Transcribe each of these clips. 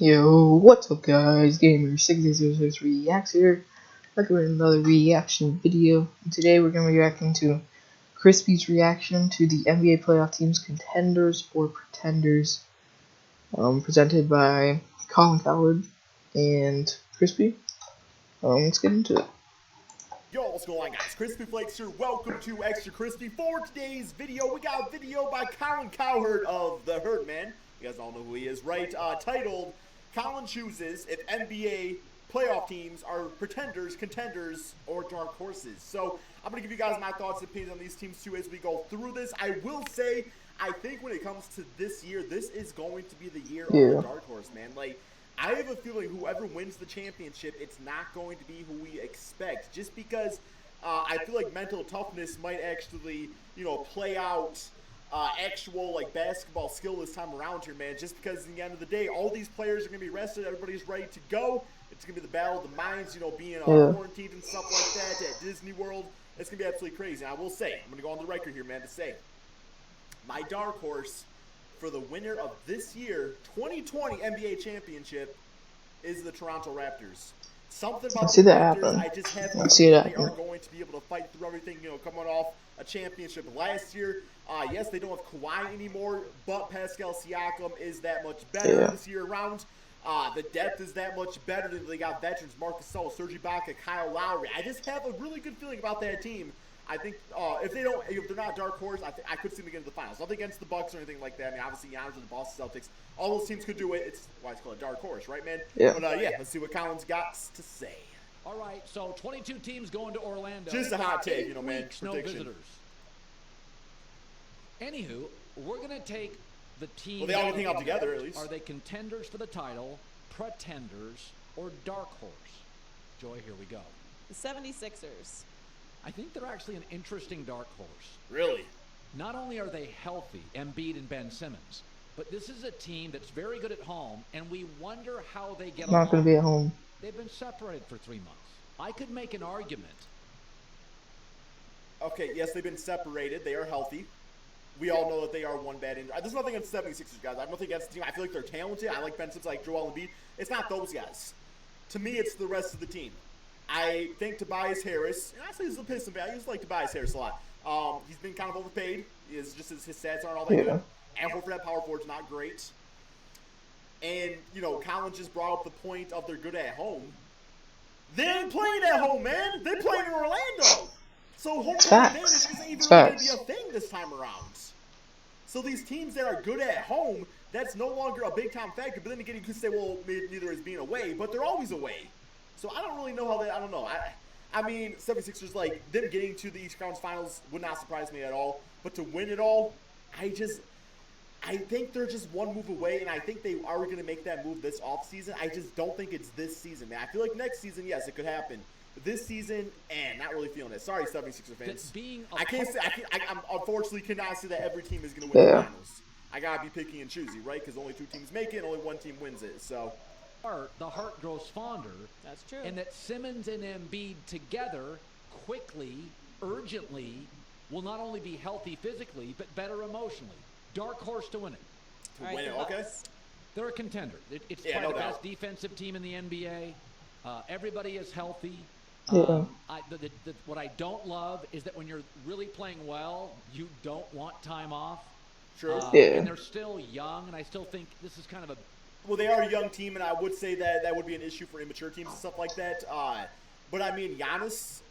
Yo, what's up guys? Gamer6006 Reacts here. Back with another reaction video. And today we're going to be reacting to Crispy's reaction to the NBA playoff teams Contenders or Pretenders. Presented by Colin Coward and Crispy. Let's get into it. Yo, what's going on, guys? Crispy Flakes here. Welcome to Extra Crispy. For today's video, we got a video by Colin Cowherd of The Herd Man. You guys all know who he is, right? Titled, Colin chooses if NBA playoff teams are pretenders, contenders, or dark horses. So, I'm going to give you guys my thoughts and opinions on these teams, too, as we go through this. I will say, I think when it comes to this year, this is going to be the year of the dark horse, man. Like, I have a feeling whoever wins the championship, it's not going to be who we expect. Just because I feel like mental toughness might actually, play out actual, basketball skill this time around here, man. Just because at the end of the day, all these players are going to be rested. Everybody's ready to go. It's going to be the battle of the minds, being quarantined and stuff like that at Disney World. It's going to be absolutely crazy. And I will say, I'm going to go on the record here, man, to say, my dark horse for the winner of this year 2020 NBA championship is the Toronto Raptors. Something about the Raptors, I just have a feeling they are going to be able to fight through everything, coming off a championship last year. Yes, they don't have Kawhi anymore, but Pascal Siakam is that much better this year around. The depth is that much better. They got veterans, Marcus Gasol, Serge Ibaka, Kyle Lowry. I just have a really good feeling about that team. I think if they're not dark horse, I could see them get into the finals. Nothing against the Bucks or anything like that. I mean, obviously, Giannis or the Boston Celtics, all those teams could do it. It's why it's called a dark horse, right, man? Yeah. But let's see what Colin's got to say. All right, so 22 teams going to Orlando. Just a hot take, man. No visitors. Anywho, we're gonna take the team. Well, they all hang out together at least. Are they contenders for the title, pretenders, or dark horse? Joy, here we go. The 76ers. I think they're actually an interesting dark horse. Really? Not only are they healthy, Embiid and Ben Simmons, but this is a team that's very good at home, and we wonder how they get along. Not going to be at home. They've been separated for 3 months. I could make an argument. Okay, yes, they've been separated. They are healthy. We all know that they are one bad injury. There's nothing against the 76ers, guys. I have nothing against the team. I feel like they're talented. I like Ben Simmons, like Joel Embiid. It's not those guys. To me, it's the rest of the team. I think Tobias Harris, and actually he's a Piston fan. I used to like Tobias Harris a lot. He's been kind of overpaid. His stats aren't all that good. And for that power forward's not great. And, Colin just brought up the point of they're good at home. They ain't playing at home, man. They're playing in Orlando. So home court advantage isn't even going to be a thing this time around. So these teams that are good at home, that's no longer a big-time factor. But then again, you could say, well, neither is being away. But they're always away. So I don't really know how I don't know. I mean, 76ers, them getting to the East Conference Finals would not surprise me at all. But to win it all, I think they're just one move away, and I think they are going to make that move this offseason. I just don't think it's this season, man. I feel like next season, yes, it could happen. But this season, not really feeling it. Sorry, 76ers fans. I unfortunately cannot say that every team is going to win the finals. I got to be picky and choosy, right? Because only 2 teams make it, and only 1 team wins it, so. The heart grows fonder. That's true. And that Simmons and Embiid together, quickly, urgently, will not only be healthy physically, but better emotionally. Dark horse to win it. To win it, okay. They're a contender. It's probably the best defensive team in the NBA. Everybody is healthy. What I don't love is that when you're really playing well, you don't want time off. True. And they're still young, and I still think this is kind of a... Well, they are a young team, and I would say that would be an issue for immature teams and stuff like that. But, I mean, Giannis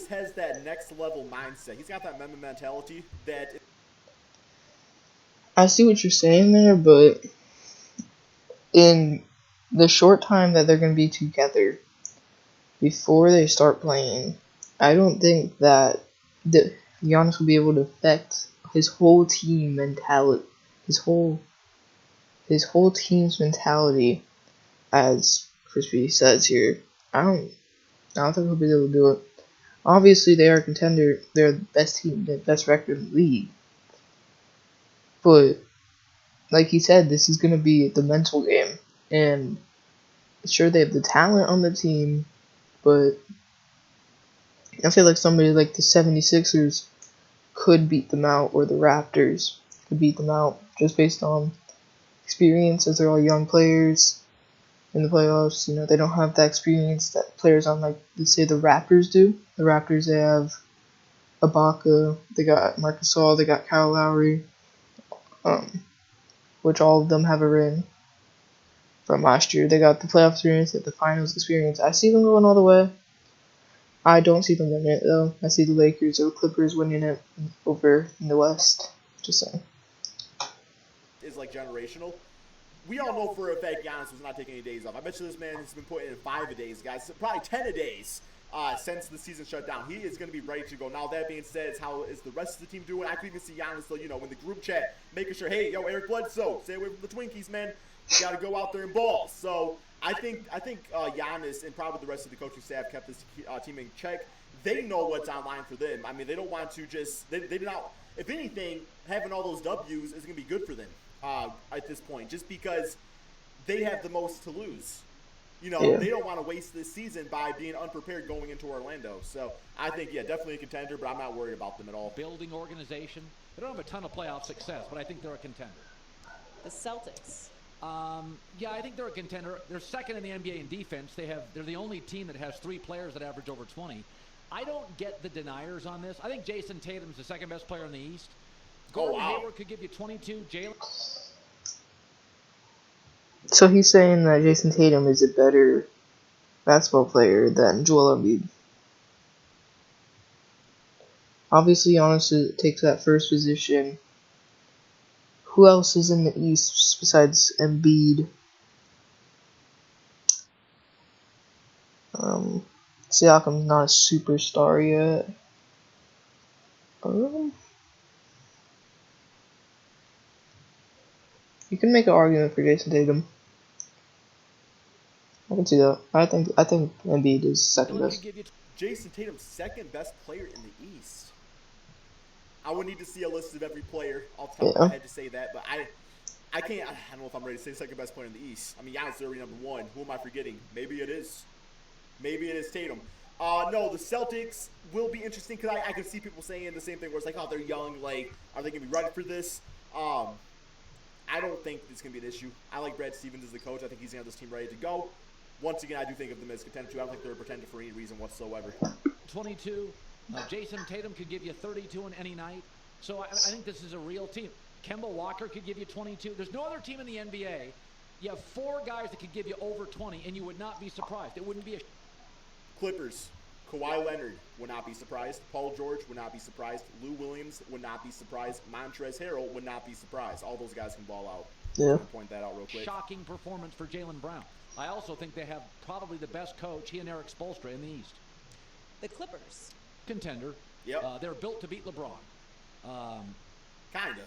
has that next-level mindset. He's got that Mamba mentality that... I see what you're saying there, but in the short time that they're going to be together, before they start playing, I don't think that Giannis will be able to affect his whole team mentality, his whole team's mentality, as Crispy says here. I don't think he'll be able to do it. Obviously, they are a contender. They're the best team, the best record in the league. But, like he said, this is going to be the mental game. And sure, they have the talent on the team, but I feel like somebody like the 76ers could beat them out, or the Raptors could beat them out, just based on experience, as they're all young players. in the playoffs. You know, they don't have that experience that players on, like, let's say the Raptors do. The Raptors, they have Ibaka, they got Marc Gasol, they got Kyle Lowry, which all of them have a ring from last year. They got the playoff experience, they have the finals experience. I see them going all the way. I don't see them winning it, though. I see the Lakers or the Clippers winning it over in the West. Just saying. Is like generational. We all know for a fact Giannis was not taking any days off. I bet you this man has been putting in 5-a-days, guys. Probably 10-a-days since the season shut down. He is going to be ready to go. Now, that being said, how is the rest of the team doing? I could even see Giannis, though, you know, in the group chat, making sure, hey, yo, Eric Bledsoe, stay away from the Twinkies, man. You got to go out there and ball. So I think Giannis and probably the rest of the coaching staff kept this team in check. They know what's online for them. I mean, they don't want to just – they do not – if anything, having all those W's is going to be good for them at this point, just because they have the most to lose. You know, They don't want to waste this season by being unprepared going into Orlando. So I think, definitely a contender, but I'm not worried about them at all. Building organization. They don't have a ton of playoff success, but I think they're a contender. The Celtics. I think they're a contender. They're second in the NBA in defense. They're the only team that has 3 players that average over 20. I don't get the deniers on this. I think Jason Tatum's the second best player in the East. Gordon Hayward could give you 22. Jalen. So he's saying that Jason Tatum is a better basketball player than Joel Embiid. Obviously, Giannis takes that first position. Who else is in the East besides Embiid? Siakam's not a superstar yet. You can make an argument for Jason Tatum. I can see that. I think Embiid is second best. Jason Tatum's second best player in the East. I would need to see a list of every player. I'll tell my head to say that, but I can't. I don't know if I'm ready to say second best player in the East. I mean, Giannis is already number 1. Who am I forgetting? Maybe it is Tatum. No, the Celtics will be interesting because I could see people saying the same thing where it's like, oh, they're young. Like, are they going to be ready for this? I don't think it's going to be an issue. I like Brad Stevens as the coach. I think he's going to have this team ready to go. Once again, I do think of them as contender too. I don't think they're a pretender for any reason whatsoever. 22. Jason Tatum could give you 32 on any night. So I think this is a real team. Kemba Walker could give you 22. There's no other team in the NBA. You have 4 guys that could give you over 20, and you would not be surprised. It wouldn't be a Clippers. Kawhi Leonard would not be surprised. Paul George would not be surprised. Lou Williams would not be surprised. Montrezl Harrell would not be surprised. All those guys can ball out. Yeah. Point that out real quick. Shocking performance for Jaylen Brown. I also think they have probably the best coach, he and Eric Spoelstra, in the East. The Clippers. Contender. Yep. They're built to beat LeBron. Kinda.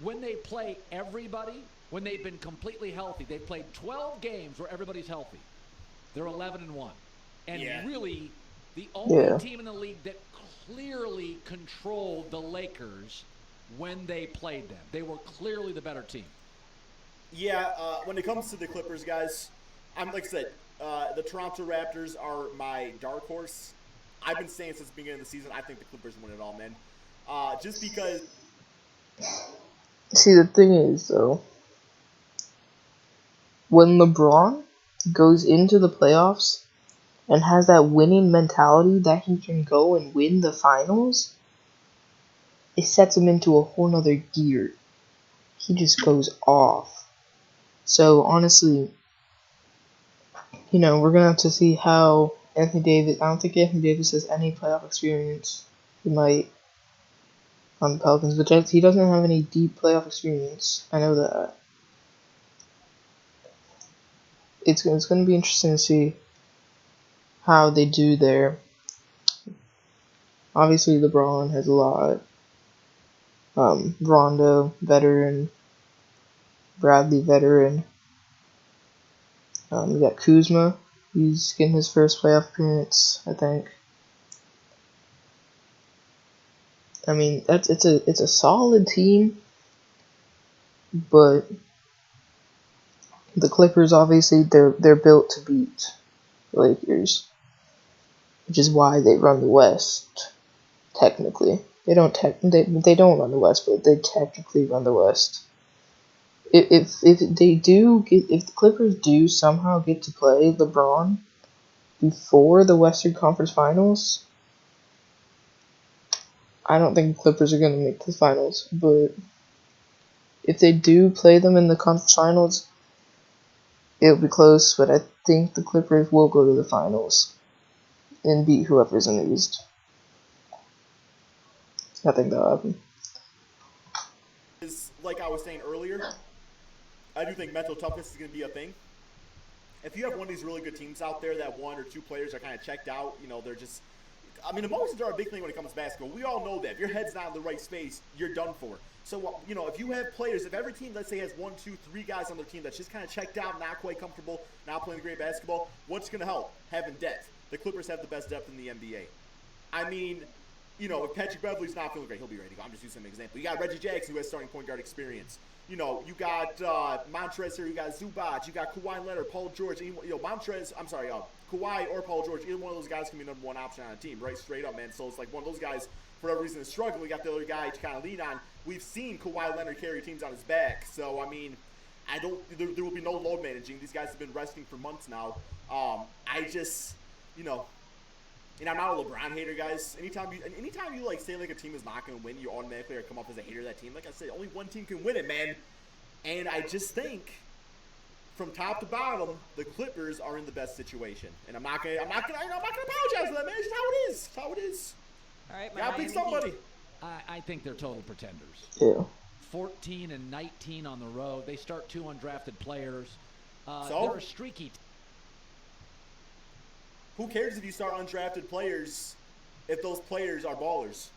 When they play everybody, when they've been completely healthy, they've played 12 games where everybody's healthy. They're 11-1. And really, the only team in the league that clearly controlled the Lakers when they played them. They were clearly the better team. Yeah, when it comes to the Clippers, guys, like I said, the Toronto Raptors are my dark horse. I've been saying since the beginning of the season, I think the Clippers win it all, man. Just because. See, the thing is, though, when LeBron goes into the playoffs and has that winning mentality that he can go and win the finals, it sets him into a whole nother gear. He just goes off. So, honestly, we're going to have to see how Anthony Davis... I don't think Anthony Davis has any playoff experience. He might on the Pelicans, but he doesn't have any deep playoff experience. I know that. It's going to be interesting to see how they do there. Obviously, LeBron has a lot. Rondo, veteran. Bradley, veteran. We got Kuzma. He's getting his first playoff appearance, I think. I mean, it's a solid team, but the Clippers, obviously, they're built to beat the Lakers, which is why they run the West. Technically, they don't run the West, but they technically run the West. if they do get, if the Clippers do somehow get to play LeBron before the Western Conference Finals, I don't think the Clippers are going to make the finals. But if they do play them in the conference finals, it'll be close. But I think the Clippers will go to the finals and beat whoever's in the East. I think that'll happen. Like I was saying earlier, I do think mental toughness is going to be a thing. If you have one of these really good teams out there that one or two players are kind of checked out, they're just, emotions are a big thing when it comes to basketball. We all know that. If your head's not in the right space, you're done for. So, if you have players, if every team, let's say, has 1, 2, 3 guys on their team that's just kind of checked out, not quite comfortable, not playing great basketball, what's going to help? Having depth. The Clippers have the best depth in the NBA. If Patrick Beverly's not feeling great, he'll be ready to go. I'm just using an example. You got Reggie Jackson, who has starting point guard experience. You got Montrezl here, you got Zubac, you got Kawhi Leonard, Paul George. Kawhi or Paul George, either one of those guys can be number one option on a team, right? Straight up, man. So it's like one of those guys, for whatever reason, is struggling. We got the other guy to kind of lean on. We've seen Kawhi Leonard carry teams on his back. So, there will be no load managing. These guys have been resting for months now. And I'm not a LeBron hater, guys. Anytime you like say like a team is not going to win, you automatically come up as a hater of that team. Like I said, only one team can win it, man. And I just think, from top to bottom, the Clippers are in the best situation. And I'm not gonna apologize for that, man. It's just how it is. It's how it is. All right, gotta pick somebody. I think they're total pretenders. Yeah. 14 and 19 on the road. They start 2 undrafted players. So? They're a streaky. Who cares if you start undrafted players if those players are ballers?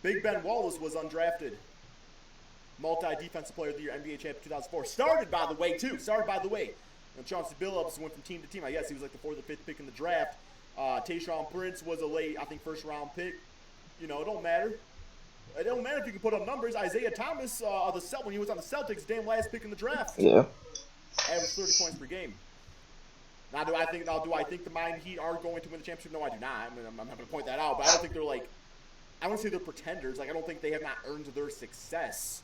Big Ben Wallace was undrafted. Multi-defensive player of the year, NBA champion 2004. Started, by the way. Chauncey Billups went from team to team. I guess he was like the 4th or 5th pick in the draft. Tayshaun Prince was a late, I think, first-round pick. It don't matter. It don't matter if you can put up numbers. Isaiah Thomas, when he was on the Celtics, damn last pick in the draft. Yeah. Averaged 30 points per game. Now, do I think the Miami Heat are going to win the championship? No, I do not. I'm not going to point that out, but I don't think they're I wouldn't say they're pretenders. I don't think they have not earned their success.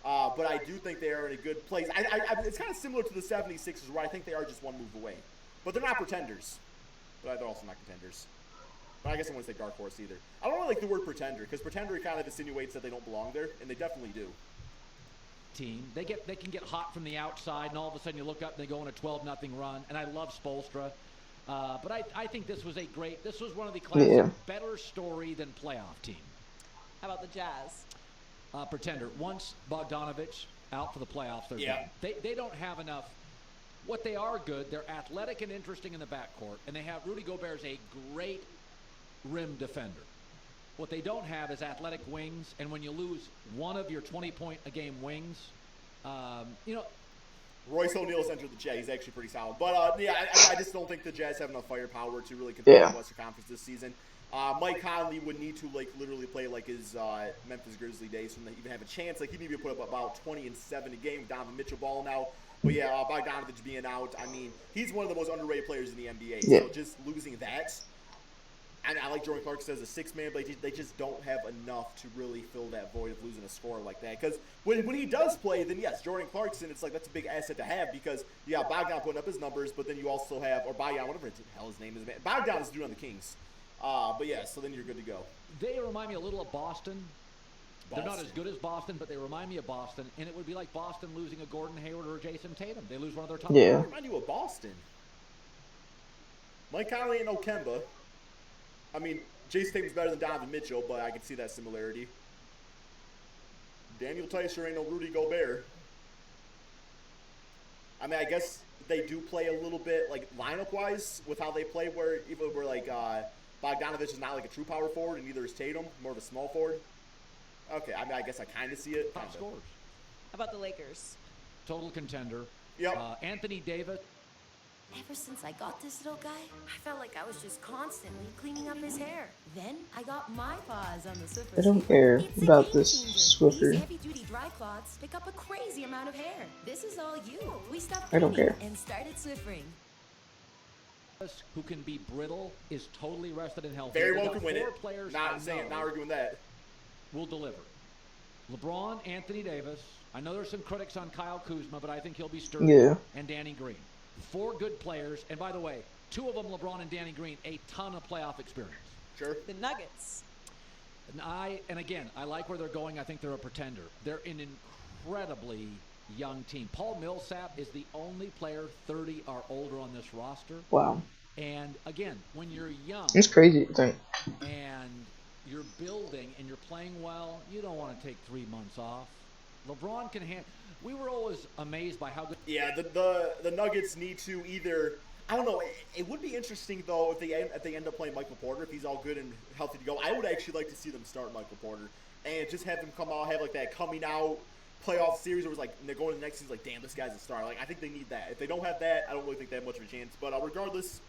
But I do think they are in a good place. It's kind of similar to the 76ers, where I think they are just one move away. But they're not pretenders. But they're also not contenders. But I guess I wouldn't say dark horse either. I don't really like the word pretender, because pretender kind of insinuates that they don't belong there, and they definitely do. Team. They can get hot from the outside, and all of a sudden you look up and they go on a 12-0 run. And I love Spoelstra, but I think this was one of the classic better story than playoff team. How about the Jazz? Pretender. Once Bogdanovich out for the playoffs, they're done. They don't have enough. What they are good, they're athletic and interesting in the backcourt, and they have Rudy Gobert as a great rim defender. What they don't have is athletic wings, and when you lose one of your 20-point-a-game wings, Royce O'Neal's entered the Jazz. He's actually pretty solid. But, I just don't think the Jazz have enough firepower to really compete in the Western Conference this season. Mike Conley would need to, literally play like his Memphis Grizzly days to even have a chance. He'd need to put up about 20 and 7 a game with Donovan Mitchell balling out. But, Bogdanovich being out, he's one of the most underrated players in the NBA. Yeah. So just losing that. And I like Jordan Clarkson as a 6-man, but they just don't have enough to really fill that void of losing a scorer like that. Because when he does play, then yes, Jordan Clarkson, it's that's a big asset to have because, Bogdan putting up his numbers, but then you also have, or Bogdan, whatever the hell his name is, man. Bogdan is doing on the Kings. So then you're good to go. They remind me a little of Boston. They're not as good as Boston, but they remind me of Boston. And it would be like Boston losing a Gordon Hayward or a Jason Tatum. They lose one of their top players. They remind you of Boston. Mike Conley and Okemba. Jason Tatum's better than Donovan Mitchell, but I can see that similarity. Daniel Ticer ain't no Rudy Gobert. I guess they do play a little bit, lineup-wise, with how they play, where Bogdanovich is not a true power forward, and neither is Tatum, more of a small forward. Okay, I guess I kind of see it. Top scores. How about the Lakers? Total contender. Yep. Anthony Davis. Ever since I got this little guy, I felt like I was just constantly cleaning up his hair. Then I got my paws on the Swiffer. I don't care about this Swiffer. These heavy-duty dry cloths pick up a crazy amount of hair. This is all you. We stopped I don't care. And started Swiffering. Who can be brittle is totally rested and healthy. Very well can win it. Players not arguing that. Will deliver. LeBron, Anthony Davis. I know there's some critics on Kyle Kuzma, but I think he'll be sturdy. Yeah. And Danny Green. 4 good players. And by the way, 2 of them, LeBron and Danny Green, a ton of playoff experience. Sure. The Nuggets. And again, I like where they're going. I think they're a pretender. They're an incredibly young team. Paul Millsap is the only player 30 or older on this roster. Wow. And again, when you're young, It's crazy to think. and you're building and you're playing well, you don't want to take 3 months off. LeBron can handle. We were always amazed by how good. Yeah, the Nuggets need to either. I don't know. It would be interesting though if they end up playing Michael Porter, if he's all good and healthy to go. I would actually like to see them start Michael Porter and just have him come out, have like that coming out playoff series where it's like they're going to the next season like, damn, this guy's a star. Like I think they need that. If they don't have that, I don't really think they have much of a chance. But regardless,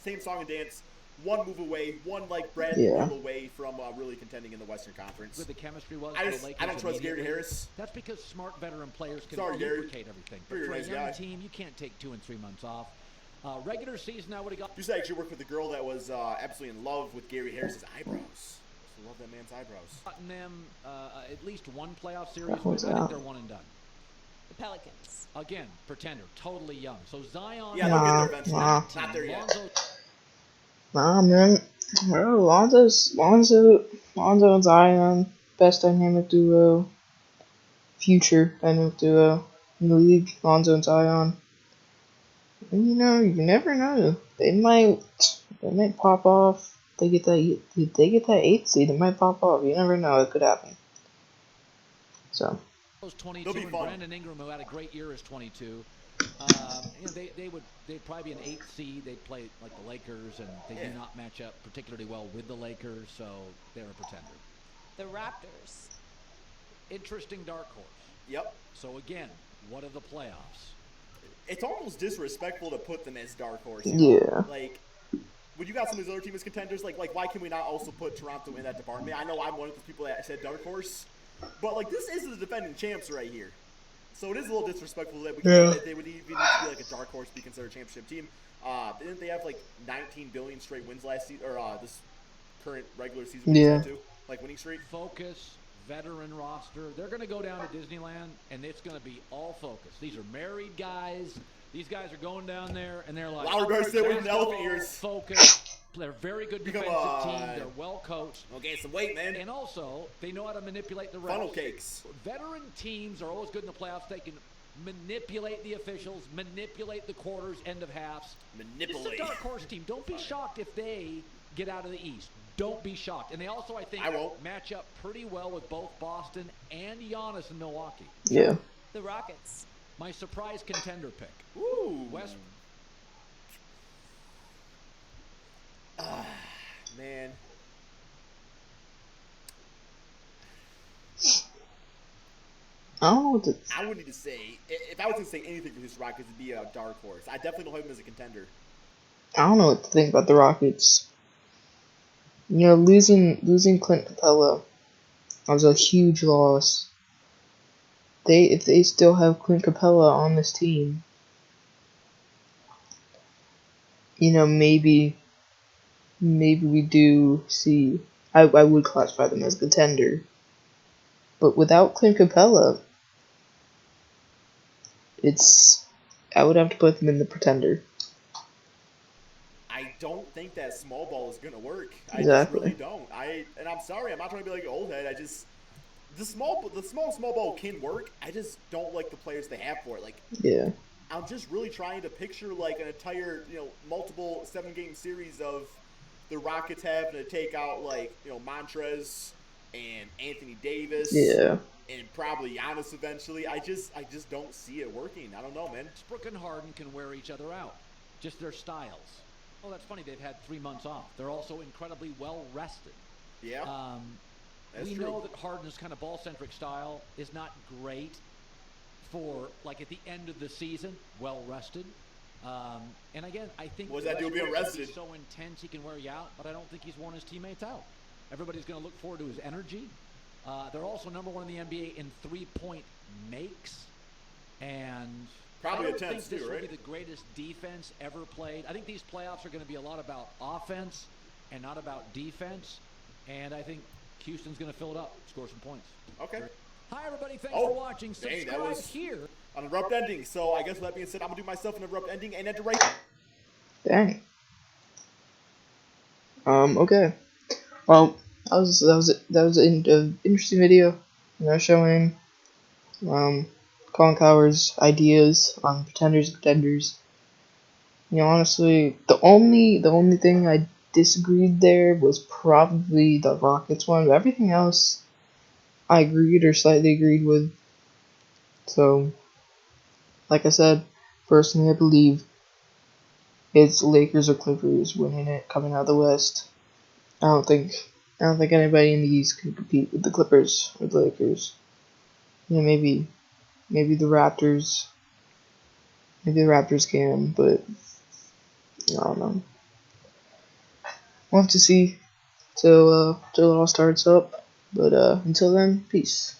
same song and dance. One move away, one like Bradley Beal away from really contending in the Western Conference. Good the chemistry was. I don't trust Gary Harris. That's because smart veteran players can Gary. lubricate everything. But for a young team, you can't take 2 and 3 months off. Regular season, I would have got. Used to actually work with a girl that was absolutely in love with Gary Harris's eyebrows. I love that man's eyebrows. Gotten them at least one playoff series, but I think they're one and done. The Pelicans. Again, pretender, totally young. So Zion. Yeah, they'll get there eventually. Not there yet. Nah, man. Lonzo and Zion, best dynamic duo, future dynamic duo in the league. Lonzo and Zion. And, you never know. They might pop off. They get that 8th seed. It might pop off. You never know. It could happen. So. 22 and Brandon Ingram, who had a great year, is 22. They'd probably be an 8th seed. They play like the Lakers, and they do not match up particularly well with the Lakers, so they're a pretender. The Raptors. Interesting dark horse. Yep. So again, what are the playoffs? It's almost disrespectful to put them as dark horse. Yeah. Like, when you got some of these other teams as contenders, like why can we not also put Toronto in that department? I know I'm one of the people that said dark horse, but like this is the defending champs right here. So it is a little disrespectful that that they would even need to be like a dark horse to be considered a championship team. Didn't they have like 19 billion straight wins last season, or this current regular season? Too? Like winning streak. Focus, veteran roster. They're going to go down to Disneyland, and it's going to be all focus. These are married guys. These guys are going down there, and they're like, Loud guys sit with elephant ears. Focus. They're a very good defensive team. They're well coached. We'll gain some weight, man. And also, they know how to manipulate the refs. Funnel cakes. Veteran teams are always good in the playoffs. They can manipulate the officials, manipulate the quarters, end of halves. Manipulate. This is a dark horse team. Don't be shocked if they get out of the East. Don't be shocked. And they also, I think, match up pretty well with both Boston and Giannis in Milwaukee. Yeah. The Rockets. My surprise contender pick. Ooh. West. Man. I don't know what to. I would need to say, if I was to say anything for this Rockets, it'd be a dark horse. I definitely don't have him as a contender. I don't know what to think about the Rockets. Losing Clint Capella was a huge loss. If they still have Clint Capella on this team, maybe we do see. I would classify them as a contender, but without Clint Capella, I would have to put them in the pretender. I don't think that small ball is going to work. Exactly. I just really don't. And I'm sorry, I'm not trying to be like an old head. The small ball can work. I just don't like the players they have for it. Like, yeah. I'm just really trying to picture like an entire, multiple 7-game series of the Rockets having to take out like, Montrez and Anthony Davis. Yeah. And probably Giannis eventually. I just don't see it working. I don't know, man. Westbrook and Harden can wear each other out. Just their styles. Oh, that's funny. They've had 3 months off. They're also incredibly well rested. Yeah. We know that Harden's kind of ball-centric style is not great for, like, at the end of the season, well-rested. And again, I think what does that do being rested? He's so intense he can wear you out, but I don't think he's worn his teammates out. Everybody's going to look forward to his energy. They're also number 1 in the NBA in 3-point makes. And probably I don't attempts think this too, right? will be the greatest defense ever played. I think these playoffs are going to be a lot about offense and not about defense. And I think Houston's going to fill it up, score some points. Okay. Hi, everybody. Thanks for watching. Subscribe Dang, that was here. an abrupt ending. So I guess with that being said, I'm going to do myself an abrupt ending and enter right. Dang. Okay. Well, that was an interesting video. Showing Colin Cowherd's ideas on Pretenders and Contenders. Honestly, the only thing I disagreed there was probably the Rockets one, but everything else I agreed or slightly agreed with. So, like I said, personally I believe it's Lakers or Clippers winning it coming out of the West. I don't think anybody in the East can compete with the Clippers or the Lakers. Maybe the Raptors. Maybe the Raptors can, but I don't know. We'll have to see till it all starts up. But until then, peace.